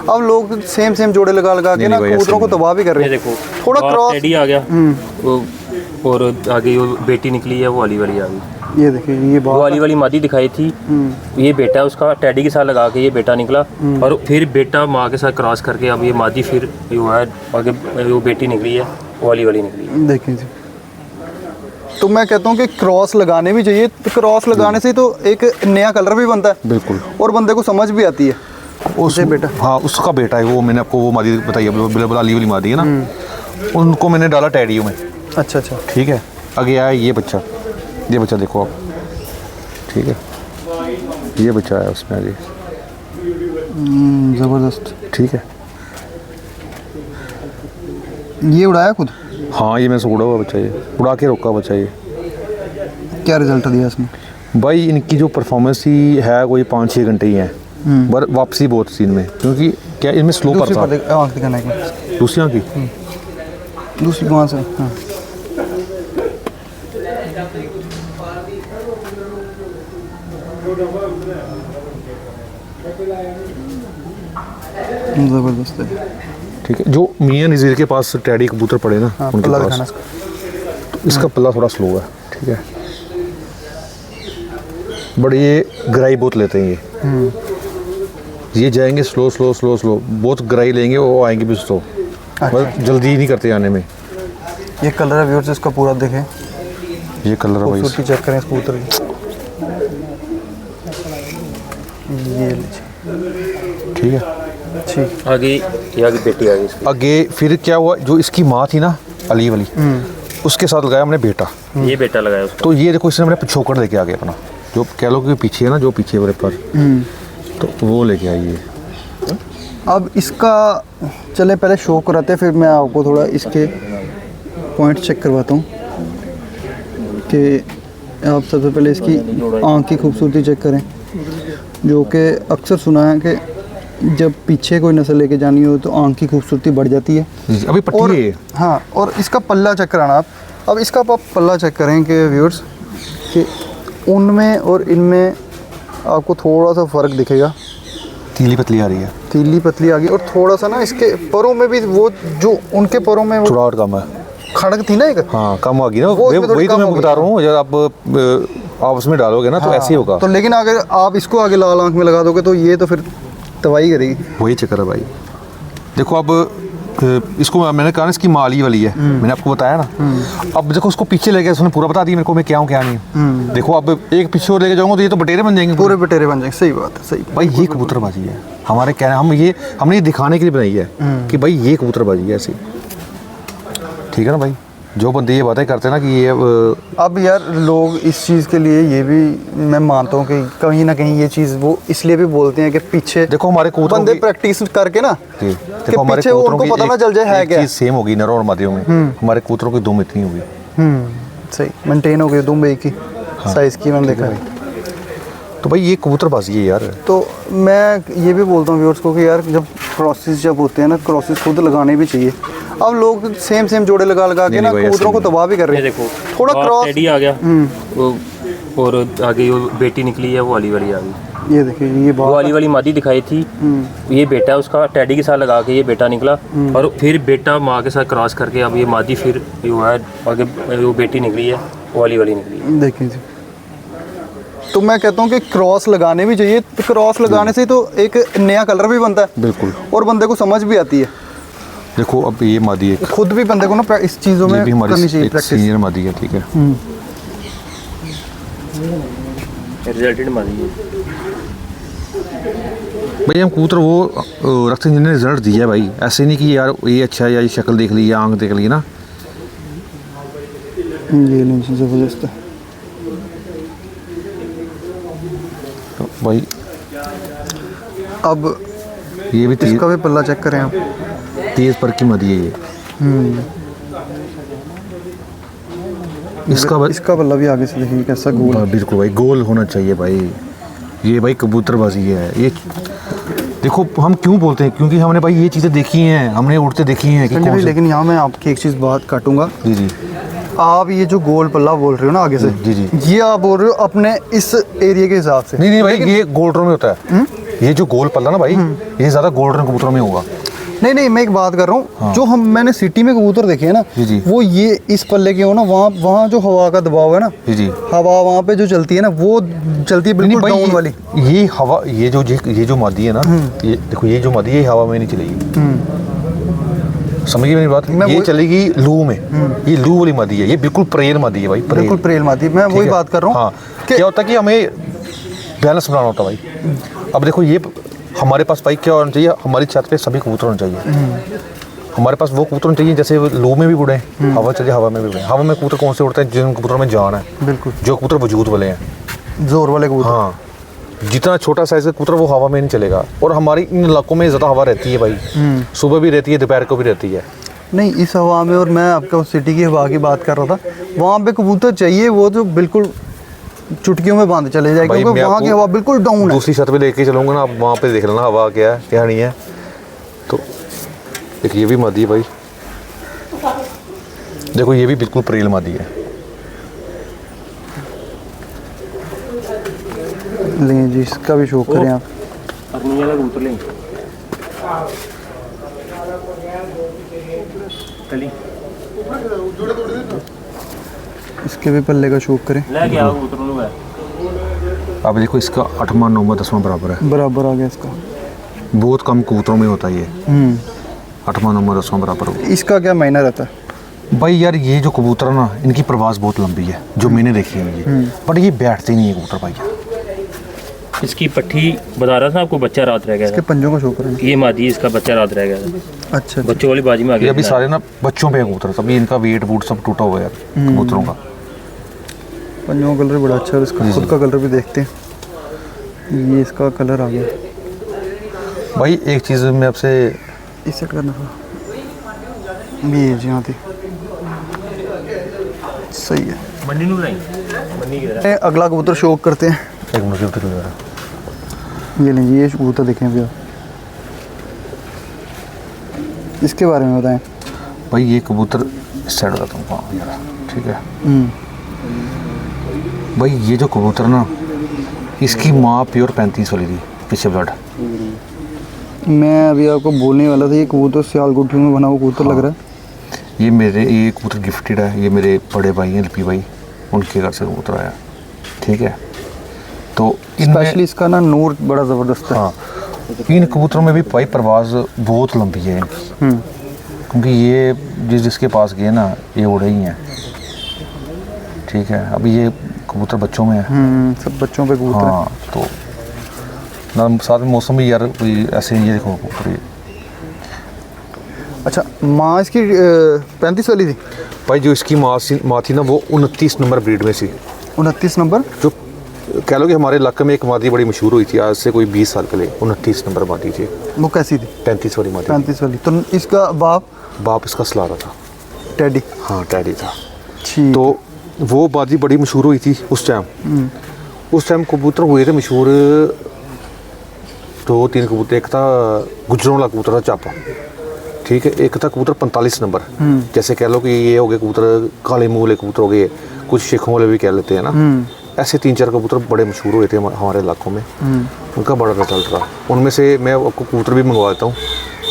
अब लोग सेम जोड़े लगा के ना कबूतरों को तबाह भी कर रहे हैं। देखो थोड़ा क्रॉस टेडी आ गया वो, और आगे वो बेटी निकली है, वो वाली वाली आ गई। ये देखिए, ये वो वाली मादी दिखाई थी, ये बेटा उसका टेडी के साथ लगा के ये बेटा निकला, और फिर बेटा माँ के साथ क्रॉस करके अब ये मादी फिर जो है आगे वो बेटी निकली है, वो वाली निकली है। देखिए जी, तो मैं कहता हूँ कि क्रॉस लगाने भी चाहिए। तो क्रॉस लगाने से तो एक नया कलर भी बनता है बिल्कुल, और बंदे को समझ भी आती है। उस बेटा, हाँ उसका बेटा है वो, मैंने आपको वो मादी बताई है, बिल्कुल अली वाली मादी है ना, उनको मैंने डाला टेडियो में। अच्छा, ठीक है। आगे आया ये बच्चा देखो आप, ठीक है, ये बच्चा आया उसमें आगे, ज़बरदस्त। ठीक है, ये उड़ाया खुद? हाँ, ये मैंने से उड़ा हुआ बच्चा, ये उड़ा के रोका बच्चा। ये क्या रिजल्ट दिया इसमें? भाई इनकी जो परफॉर्मेंस ही है कोई 5-6 घंटे ही है, पर वापसी बहुत सीन में, क्योंकि क्या इनमें स्लो पड़ता है। दूसरी आँख की, दूसरी कहाँ से? हाँ, ज़बरदस्त है। ठीक है। जो मियां नज़ीर के पास टेडी कबूतर पड़े ना, हाँ, उनके पास तो इसका पल्ला थोड़ा स्लो है, ठीक है, बट ये गराई बहुत लेते हैं ये जाएंगे स्लो, बहुत गराई लेंगे, वो आएंगे भी स्लो, बस जल्दी नहीं करते आने में। ये कलर है व्यूअर्स इसका पूरा देखें, ये कलर है भाई, खूबसूरती चेक करें इस कबूतर की। ये ठीक है, ठीक। आगे बेटी आ गई इसकी। आगे फिर क्या हुआ, जो इसकी माँ थी ना अली वाली, उसके साथ लगाया हमने बेटा, ये बेटा लगाया उसको। तो ये देखो इसने हमने पिछोकड़ लेके आ गया अपना, जो कह लो कि पीछे है ना, जो पीछे वाले पर, तो वो लेके आई है। अब इसका चले पहले शो कराते, फिर मैं आपको थोड़ा इसके पॉइंट चेक करवाता हूँ कि आप सबसे पहले इसकी आँख की खूबसूरती चेक करें, जो कि अक्सर सुना है कि जब पीछे कोई नस्ल लेके जानी हो तो आँख की खूबसूरती बढ़ जाती है। अभी पट्टी है। हाँ, और इसका पल्ला चेक कराना आप। अब इसका आप पल्ला चेक करें कि व्यूअर्स कि उनमें और इनमें आपको थोड़ा सा फ़र्क दिखेगा। तीली पतली आ रही है, तीली पतली आ गई, और थोड़ा सा ना इसके परों में भी वो जो उनके परों में वो चुड़ावट कम है, खड़क थी ना एक, हाँ कम आ गई ना, वही तो मैं बता रहा हूँ। जब आप उसमें डालोगे ना तो ऐसे ही होगा। तो लेकिन अगर आप इसको आगे लाल आँख में लगा दोगे तो ये तो फिर तबाही करेगी। वही चक्कर है भाई। देखो अब इसको मैंने कहा ना इसकी माली वाली है, मैंने आपको बताया ना। अब देखो उसको पीछे ले गया, उसने पूरा बता दिया मेरे को मैं क्या हूँ क्या नहीं। देखो अब एक पीछे और लेके जाऊंगा तो ये तो बटेरे बन जाएंगे, पूरे बटेरे बन जाएंगे। सही बात है, सही भाई। ये कबूतरबाजी है हमारे कहना, हमने ये दिखाने के लिए बनाई है कि भाई ये कबूतरबाजी है ऐसी, ठीक है ना भाई। जो बंदे ये बातें करते हैं ना कि ये अब यार लोग इस चीज़ के लिए ये भी मैं मानता हूँ कि कहीं ना कहीं ये चीज़ वो इसलिए भी बोलते हैं कि पीछे देखो हमारे कबूतरों बंदे प्रैक्टिस करके ना, देखो हमारे पीछे उनको पता ना चल जाए है क्या चीज़ सेम होगी नरों और मादियों में। हमारे कबूतरों की दुम इतनी होगी, सही मेंटेन हो गई दुम एक ही साइज़ की, मैंने देखा है। तो भाई ये कबूतरबाजी है यार। तो मैं ये भी बोलता हूँ व्यूअर्स को कि यार जब क्रॉसेस जब होते हैं ना, क्रॉसेस खुद लगाने भी चाहिए। अब लोग सेम जोड़े लगा के ना कबूतरों को तबाह भी कर रहे हैं। देखो थोड़ा क्रॉस टेडी आ गया वो, और आगे वो बेटी निकली है, वो वाली आ गई। ये देखिए, ये वो वाली मादी दिखाई थी, ये बेटा उसका टेडी के साथ लगा के ये बेटा निकला, और फिर बेटा माँ के साथ क्रॉस करके अब ये मादी फिर जो है आगे वो बेटी निकली है, वो वाली निकली। देखिए जी, तो मैं कहता हूँ कि क्रॉस लगाने भी चाहिए। तो क्रॉस लगाने से तो एक नया कलर भी बनता है बिल्कुल, और बंदे को समझ भी आती है। देखो अब ये मादी है, खुद भी बंदे को ना इस चीज़ों में करनी चाहिए प्रैक्टिस। सीनियर मादी है, ठीक है, रिजल्टेड मादी है भाई। हम कबूतर वो रखते हैं जिन्हें रिजल्ट दिया है भाई, ऐसे नहीं कि यार ये अच्छा है या ये शक्ल देख ली या आँख देख ली ना। ये नहीं ज़बरदस्त है भाई। अब ये भी इसका भी पल्ला चेक करें आप, तेज पर की मादी है ये। इसका पल्ला भी आगे से देखिए कैसा गोल, बिल्कुल भाई गोल होना चाहिए भाई। ये भाई कबूतरबाजी है ये। देखो हम क्यों बोलते हैं, क्योंकि हमने भाई ये चीज़ें देखी हैं, हमने उड़ते देखी हैं कि भाई। लेकिन यहाँ मैं आपकी एक चीज़ बात काटूंगा। जी, आप ये जो गोल पल्ला बोल रहे हो ना आगे से, जी, ये आप बोल रहे हो अपने इस एरिया के हिसाब से। नहीं भाई, ये गोल्डरों में होता है। ये जो गोल पल्ला ना भाई, ये ज़्यादा गोल्डन कबूतरों में होगा। नहीं नहीं, मैं एक बात कर रहा हूँ, हाँ। जो मैंने सिटी में कबूतर देखे हैं ना, जी जी। वो ये इस पल्ले के हो ना, वहाँ जो हवा का दबाव है ना, जी जी। हवा वहाँ पे जो चलती है ना, वो चलती है बिल्कुल भाई डाउन वाली। ये हवा, ये जो मादी है ना, ये देखो, ये जो मादी है, ये हवा में नहीं चलेगी। समझिए मेरी बात, ये चलेगी लू में। ये लू वाली मादी है, ये बिल्कुल प्रेल मादी है भाई, बिल्कुल प्रेल मादी। मैं वही बात कर रहा हूँ। हाँ, क्या होता है कि हमें बैलेंस बनाना होता है भाई। अब देखो, ये हमारे पास भाई क्या होना चाहिए, हमारी छत पे सभी कबूतर होने चाहिए। हमारे पास वो कबूतर होने चाहिए जैसे लू में भी उड़े, हवा चले, हवा में भी उड़े। हवा में कबूतर कौन से उड़ते हैं? जिन कबूतरों में जान है, बिल्कुल, जो कबूतर वजूद वाले हैं, जोर वाले कबूतर। हाँ, जितना छोटा साइज का कबूतर वो हवा में नहीं चलेगा। और हमारी इन इलाकों में ज़्यादा हवा रहती है भाई, सुबह भी रहती है, दोपहर को भी रहती है। नहीं, इस हवा में, और मैं आपका सिटी की हवा की बात कर रहा था, वहाँ पे कबूतर चाहिए वो जो बिल्कुल चुटकियों में बांध चले जाए, क्योंकि वहाँ की हवा बिल्कुल डाउन है। दूसरी छत पे लेके चलूँगा ना, आप वहाँ पे देख लेना हवा क्या है क्या नहीं है। तो एक ये भी मादी है भाई, देखो ये भी बिल्कुल प्रेल मादी है। लें जी, इसका भी शौक करें आप। अपनी वाला कबूतर लें चली, इसके भी पल्ले का शौक करें। ले गया कबूतर लोग है। अब देखो, इसका 8वां 9वां 10वां बराबर है, बराबर आ गया इसका। बहुत कम कबूतरों में होता है ये 8वां 9वां 10वां बराबर होगा। इसका क्या मायना रहता है भाई यार, ये जो कबूतर है ना, इनकी प्रवास बहुत लंबी है, जो मैंने देखी है ये, बट ये बैठते नहीं है कबूतर भाई। इसकी पट्टी बता रहा था आपको, बच्चा रात रह गया इसके था। पंजों का शौक करें। ये मादी, इसका बच्चा रात रह गया था। अच्छा, बच्चों वाली बाजी में आ ये गया। अभी सारे ना बच्चों पे है कबूतर, तभी इनका वेट वूट सब टूटा हुआ है यार कबूतरों का। पंजों का कलर बड़ा अच्छा है, इसका खुद का कलर भी देखते हैं। ये इसका कलर आ गया भाई। एक चीज़ मैं आपसे, इसे करना था ये जी, हाँ थी सही है। मन्नी नू नहीं, मन्नी किधर है? अगला कबूतर शौक करते हैं। एक मुझे उतर गया। ये लीजिए, ये कबूतर देखें भैया, इसके बारे में बताएं भाई। ये कबूतर इस साइड बताता हूँ, हाँ यार, ठीक है भाई। ये जो कबूतर ना, इसकी माँ प्योर 35 वाली थी, पीछे ब्लड। मैं अभी आपको बोलने वाला था, ये कबूतर सियालकोठी में बना हुआ कबूतर लग रहा है। ये कबूतर गिफ्टेड है, ये मेरे बड़े भाई हैं एलपी भाई, उनके घर से कबूतर आया, ठीक है। तो स्पेशली इसका ना नूर बड़ा ज़बरदस्त है। हाँ, इन कबूतरों में भी भाई प्रवास बहुत लंबी है इनकी, क्योंकि ये जिसके पास गए ना, ये उड़े ही हैं, ठीक है। अभी ये कबूतर बच्चों में है, सब बच्चों पे कबूतर है। हाँ। तो ना साथ में मौसम भी यार कोई ऐसे ही है, देखो कबूतर ये। अच्छा, माँ इसकी 35 वाली थी भाई। जो इसकी माँ थी ना, वो 29 नंबर ब्रीड में थी। 29 नंबर, जो कह लो कि हमारे इलाके में एक मादी बड़ी मशहूर हुई थी आज से कोई 20 साल पहले, 29 नंबर मादी थी। वो कैसी थी? 35 वाली मादी। 35 वाली। तो इसका बाप इसका सलारा था, टैडी। हाँ टैडी था। ठीक। तो वो मादी बड़ी मशहूर हुई थी उस टाइम। कबूतर हुए थे मशहूर 2-3 कबूतर। एक था गुजरों वाला कबूतर था, चापा, ठीक है। एक था कबूतर 45 नंबर, जैसे कह लो कि ये हो गए कबूतर काले मुँह वाले कबूतर हो गए, कुछ शेखों वाले भी कह लेते हैं ना। ऐसे 3-4 कबूतर बड़े मशहूर हुए थे हमारे इलाकों में, उनका बड़ा रिजल्ट रहा। उनमें से मैं आपको कबूतर भी मंगवा देता हूँ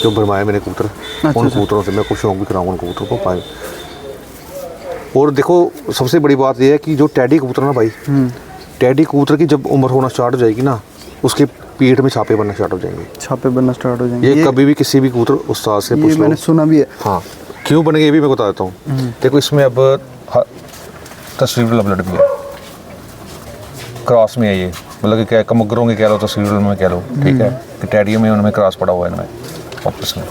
जो बनवाए मैंने कबूतर। उन कबूतरों से मैं कुछ शौक भी कराऊँगा, उन कबूतर को पाए। और देखो, सबसे बड़ी बात यह है कि जो टैडी कबूतर ना भाई, टैडी कबूतर की जब उम्र होना स्टार्ट हो जाएगी ना, उसके पेट में छापे बनना स्टार्ट हो जाएंगे। छापे बनना स्टार्ट हो जाएंगे। ये कभी भी किसी भी कबूतर उस्ताद से पूछ लो, मैंने सुना भी है। हाँ, क्यों बनेंगे ये भी मैं बता देता हूँ। देखो, इसमें अब तस्वीर वाला ब्लड भी है, क्रॉस में है ये, मतलब कि क्या कमगरों के कह लो, तस्वीर में कह लो, ठीक है। कि टैडियों में उनमें क्रॉस पड़ा हुआ है इनमें वापस में।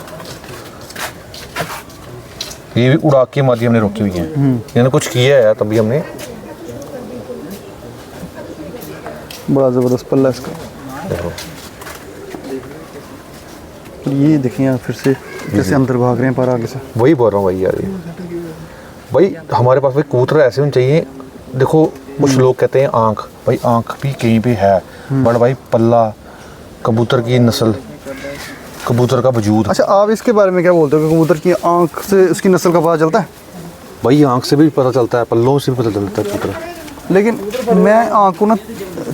ये भी उड़ा के मादी हमने रोकी हुई है, इन्होंने कुछ किया है तभी हमने। बड़ा ज़बरदस्त पल्ला इसका। देखो, ये देखें यार, फिर से जैसे अंदर भाग रहे हैं पर आगे से। वही बोल रहा हूँ भाई यार। ये भाई हमारे पास भाई कबूतर ऐसे होने चाहिए। देखो, कुछ लोग कहते हैं आँख, भाई आँख भी कहीं पे है, बट भाई पल्ला, कबूतर की नस्ल, कबूतर का वजूद। अच्छा, आप इसके बारे में क्या बोलते हो कि कबूतर की आँख से उसकी नस्ल का पता चलता है? भाई आँख से भी पता चलता है, पल्लों से भी पता चलता है कबूतर। लेकिन मैं आँख को ना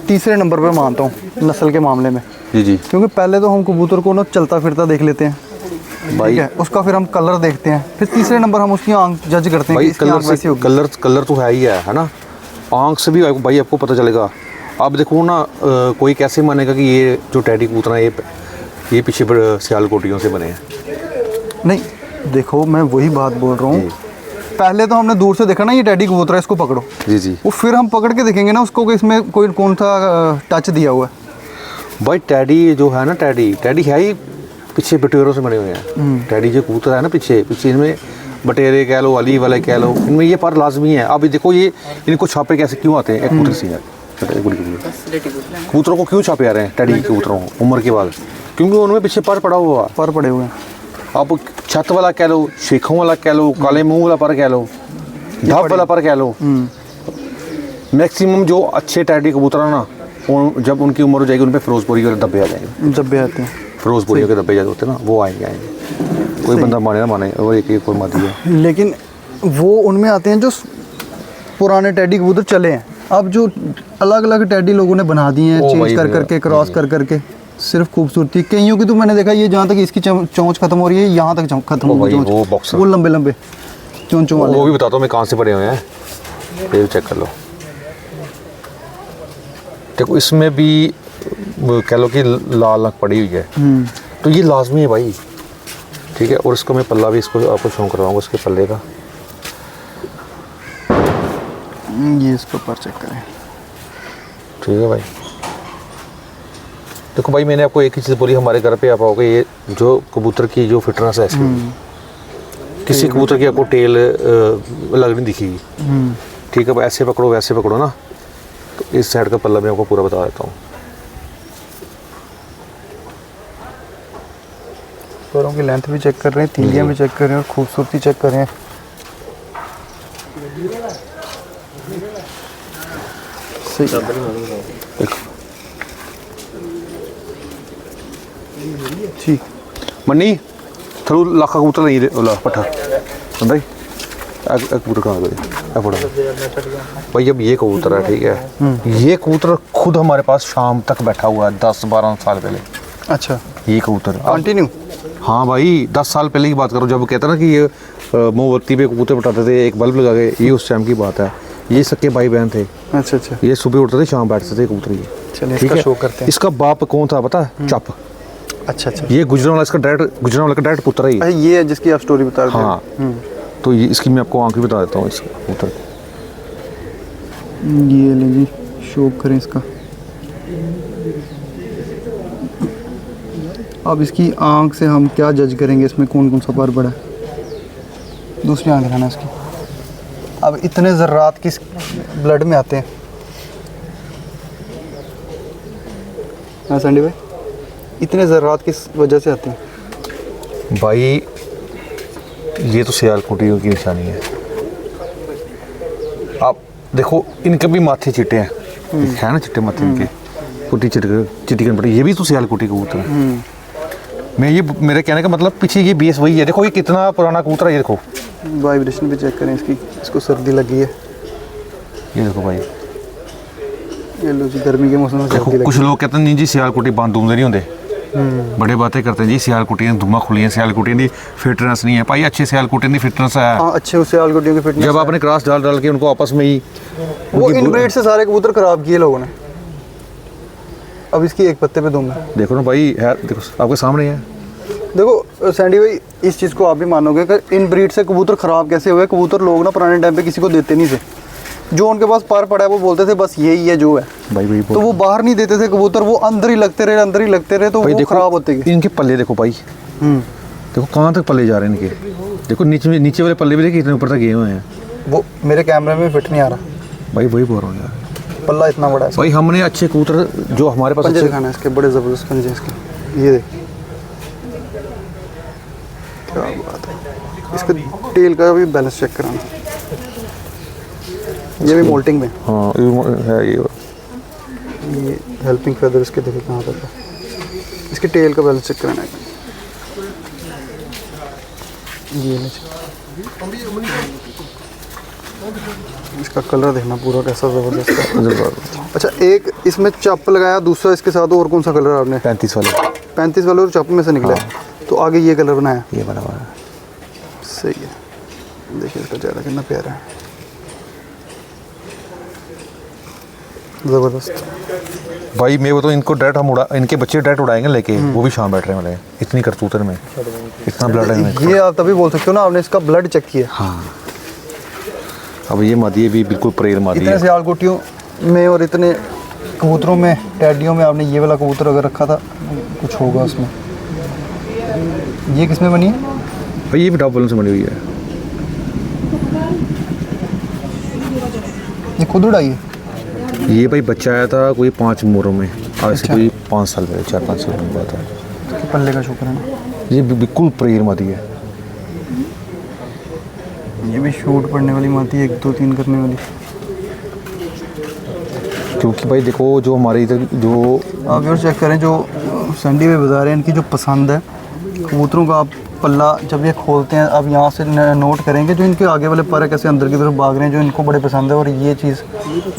तीसरे नंबर पे मानता हूँ नस्ल के मामले में, जी जी क्योंकि पहले तो हम कबूतर को ना चलता फिरता देख लेते हैं भाई। ठीक है, उसका फिर हम कलर देखते हैं, फिर तीसरे नंबर हम उसकी आँख जज करते हैं भाई कि इसकी कलर आँख वैसी से होगी। कलर तो है ही है ना, आँख से भी भाई आपको पता चलेगा। आप देखो ना कोई कैसे मानेगा कि ये जो टैडी कबूतर है ये पीछे सियालकोटियों से बने हैं। नहीं देखो, मैं वही बात बोल रहा हूँ, पहले तो हमने दूर से देखा ना ये टैडी कबूतर है, इसको पकड़ो, जी जी। वो फिर हम पकड़ के देखेंगे ना उसको कि इसमें कोई कौन सा टच दिया हुआ है। भाई टैडी जो है ना, टैडी है ही पीछे बटेरों से बने हुए हैं। टैडी जो कबूतर है ना पीछे इनमें बटेरे कह लो, अली वाले कह लो, इनमें ये पर लाजमी है। अभी देखो ये इनको छापे कैसे क्यों आते हैं, एक कबूतर सी है कबूतरों को क्यों छापे आ रहे हैं टैडी कबूतरों को उम्र के बाद, क्योंकि उनमें पीछे पर पड़ा हुआ, पर पड़े हुए हैं। आप छत वाला कह लो, शेखों वाला कह लो, काले मुंह वाला पर कह लो, ढब वाला पर कह लो। मैक्सिमम जो अच्छे टैडी कबूतर है ना, जब उनकी उम्र हो जाएगी उन पर फिरोजपुरी के धब्बे आ जाएंगे, जब भी आते हैं फिरोजपुरी के धब्बे होते हैं ना, वो आएंगे। कोई बंदा माने ना माने, और एक और मादी है। लेकिन वो उनमें आते हैं जो पुराने टैडी कबूतर चले हैं। अब जो अलग अलग टैडी लोगों ने बना दिए हैं, ओ चेंज भाई कर करके, क्रॉस कर करके, सिर्फ खूबसूरती। कईयों की तो मैंने देखा ये जहाँ तक इसकी चोंच खत्म हो रही है, यहाँ तक खत्म हो गई वो चोंच, बॉक्सर, वो लंबे लंबे चोंचों वाले। वो भी बताता हूँ मैं कहाँ से पड़े हुए हैं, ये चेक कर लो। देखो इसमें भी कह लो कि लाल नक पड़ी हुई है, तो ये लाजमी है भाई, ठीक है। और इसको मैं पल्ला भी इसको आपको शौक करवाऊंगा उसके पल्ले का। ये इसके ऊपर चेक करें, ठीक है भाई। देखो भाई मैंने आपको एक ही चीज़ बोली, हमारे घर पे आप आओगे, ये जो कबूतर की जो फिटनेस है इसकी, किसी कबूतर की आपको टेल अलग नहीं दिखेगी, ठीक है। ऐसे पकड़ो वैसे पकड़ो ना, तो इस साइड का पल्ला मैं आपको पूरा बता देता हूँ। पैरों की लेंथ भी चेक कर रहे हैं, तीलियां भी चेक कर रहे हैं, और खूबसूरती चेक कर रहे हैं। सही देखो ठीक। मन्नी थरू लाखा कबूतर नहीं ला पट्ठा बंदा कबूतर कहाँ गए पड़ा भाई। अब ये कबूतर है, ठीक है, ये कबूतर खुद हमारे पास शाम तक बैठा हुआ है 10-12 साल पहले। अच्छा, ये कबूतर कंटिन्यू? हाँ भाई 10 साल पहले की बात करो, जब कहते ना कि ये मोमबत्ती पे कबूतर बैठाते थे, एक बल्ब लगा के, ये उस टाइम की बात है। ये सक्के भाई बहन थे। अच्छा अच्छा, ये सुबह उठते थे, शाम बैठते थे कबूतर। ये चलिए ठीक इसका है? शो करते हैं। इसका बाप कौन था पता है? चप। अच्छा अच्छा, ये गुजरांवाला, इसका डायरेक्ट पुत्र है ये। अच्छा, ये है जिसकी आप स्टोरी बता रहे थे। हाँ, तो ये इसकी मैं आपको आंख भी बता देता हूँ इस कबूतर। ये ले जी, शो करें इसका। अब इसकी आंख से हम क्या जज करेंगे, इसमें कौन कौन सा पर बड़ा है। दूसरी आंख दिखाना इसकी। अब इतने ज़र्रात किस ब्लड में आते हैं, हाँ संडी भाई, इतने ज़र्रात किस वजह से आते हैं? भाई ये तो सियालकोटियों की निशानी है। आप देखो इनके भी माथे चिट्टे हैं, है ना, चिट्टे माथे इनके, कुटी चिट्टी पड़ी, ये भी तो सियालकोटी कबूतर है। मैं ये मेरे कहने का मतलब पीछे ये बेस वही है। देखो ये कितना पुराना कबूतर है, ये देखो वाइब्रेशन भी चेक करें इसकी, इसको सर्दी लगी है। ये देखो भाई, ये लो जी, गर्मी के मौसम में देखो सर्दी कुछ लगी। लोग कहते हैं नहीं जी सियालकोटी बांध दूंदे नहीं होंगे, बड़े बातें करते हैं जी सियालकोटियां धुआं खुली सियालकोटियां की फिटनेस नहीं है। भाई अच्छे सियालकोटियां की फिटनेस है। हाँ, अच्छे उससे सियालकोटियों की फिटनेस। जब आपने क्रॉस डाल के उनको आपस में ही वो इनब्रीड से सारे कबूतर खराब किए लोगों ने। अब इसकी एक पत्ते पे दुम है। देखो ना भाई, है देखो आपके सामने है। देखो सैंडी भाई, इस चीज़ को आप भी मानोगे कि इन ब्रीड से कबूतर ख़राब कैसे हुए। कबूतर लोग ना पुराने टाइम पे किसी को देते नहीं थे, जो उनके पास पर पड़ा है वो बोलते थे बस यही है जो है भाई तो वो बाहर नहीं देते थे कबूतर, वो अंदर ही लगते रहे तो वो खराब होते गए। इनके पल्ले देखो भाई, देखो कहाँ तक पल्ले जा रहे हैं इनके। देखो नीचे वाले पल्ले भी देखिए कितने ऊपर तक गए हुए हैं। वो मेरे कैमरे में फिट नहीं आ रहा भाई, वही बोल रहा हूँ यार, पल्ला इतना बड़ा है। भाई हमने अच्छे कबूतर जो हमारे पास पंजे अच्छे दिखाना है इसके, बड़े ज़बरदस्त पंजे इसके। ये देख, क्या बात है। इसका टेल का भी बैलेंस चेक कराना, ये भी मोल्टिंग में। हाँ है ये हेल्पिंग फेदर इसके देखिए कहाँ तक है। इसके टेल का बैलेंस चेक कराना है। ये इसका कलर देखना पूरा कैसा ज़बरदस्त है। ज़बरदस्त। अच्छा, एक इसमें चप लगाया, दूसरा इसके साथ और कौन सा कलर आपने? 35 वाले। 35 वाले और चप में से निकला है। तो आगे ये कलर बनाया, ये बना हुआ है। सही है। देखिए इसका चेहरा कितना प्यारा है, ज़बरदस्त। भाई मैं वो तो इनको डायरेक्ट हम उड़ा, इनके बच्चे डायरेक्ट उड़ाएंगे लेके, वो भी शाम बैठ रहे हैं वाले, इतनी करतूत है में, इतना ब्लड है इनमें। ये आप तभी बोल सकते हो ना, आपने इसका ब्लड चेक किया। हाँ। अब ये मादी भी बिल्कुल प्रेर मादी इतने है। सियालकोटियों में और इतने कबूतरों में, टैडियों में आपने ये वाला कबूतर अगर रखा था, कुछ होगा उसमें। ये किसमें बनी है? भाई ये भी टॉप बलून से बनी हुई है। ये खुद उड़ाई है? ये भाई बच्चा आया था कोई 5 मोरों में, आज से कोई 5 साल पहले, 4-5 साल पहले हुआ था। कि पल्ले का शुक्र है ना। ये बिल्कुल प्रेर मादी है। ये भी शूट पड़ने वाली माती है, 1 2 3 करने वाली। क्योंकि भाई देखो जो हमारे इधर जो आप और चेक करें, जो संडी में बाज़ार है, इनकी जो पसंद है कबूतरों का, आप पल्ला जब ये खोलते हैं, आप यहाँ से नोट करेंगे जो इनके आगे वाले पर कैसे अंदर की तरफ भाग रहे हैं, जो इनको बड़े पसंद है। और ये चीज़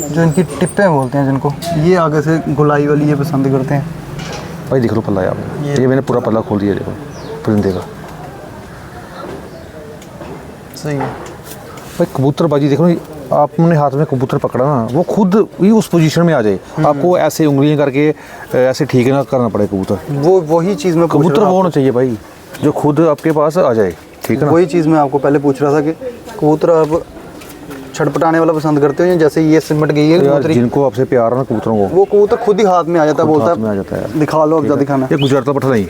जो इनकी टिप्पें बोलते हैं जिनको, ये आगे से गुलाई वाली ये पसंद करते हैं। भाई देख लो पल्ला है आप, ये मैंने पूरा पल्ला खोल दिया, देखो परिंदे का। सही है भाई कबूतरबाजी देखो, आपने हाथ में कबूतर पकड़ा ना, वो खुद ही उस पोजीशन में आ जाए। आपको ऐसे उंगलियां करके ऐसे ठीक ना करना पड़े कबूतर। वही चीज़ मैं कबूतर वो होना चाहिए भाई जो खुद आपके पास आ जाए, ठीक है ना। वही चीज़ मैं आपको पहले पूछ रहा था कि कबूतर आप छटपटाने वाला पसंद करते हो, या जैसे ये सिमट गई है तो यार कबूतरी, जिनको आपसे प्यार है ना कबूतरों को, वो कबूतर खुद ही हाथ में आ जाता है, खुद बोलता हाथ में आ जाता है। दिखा लो, अब जा दिखाना। ये गुजरता पट्टा नहीं,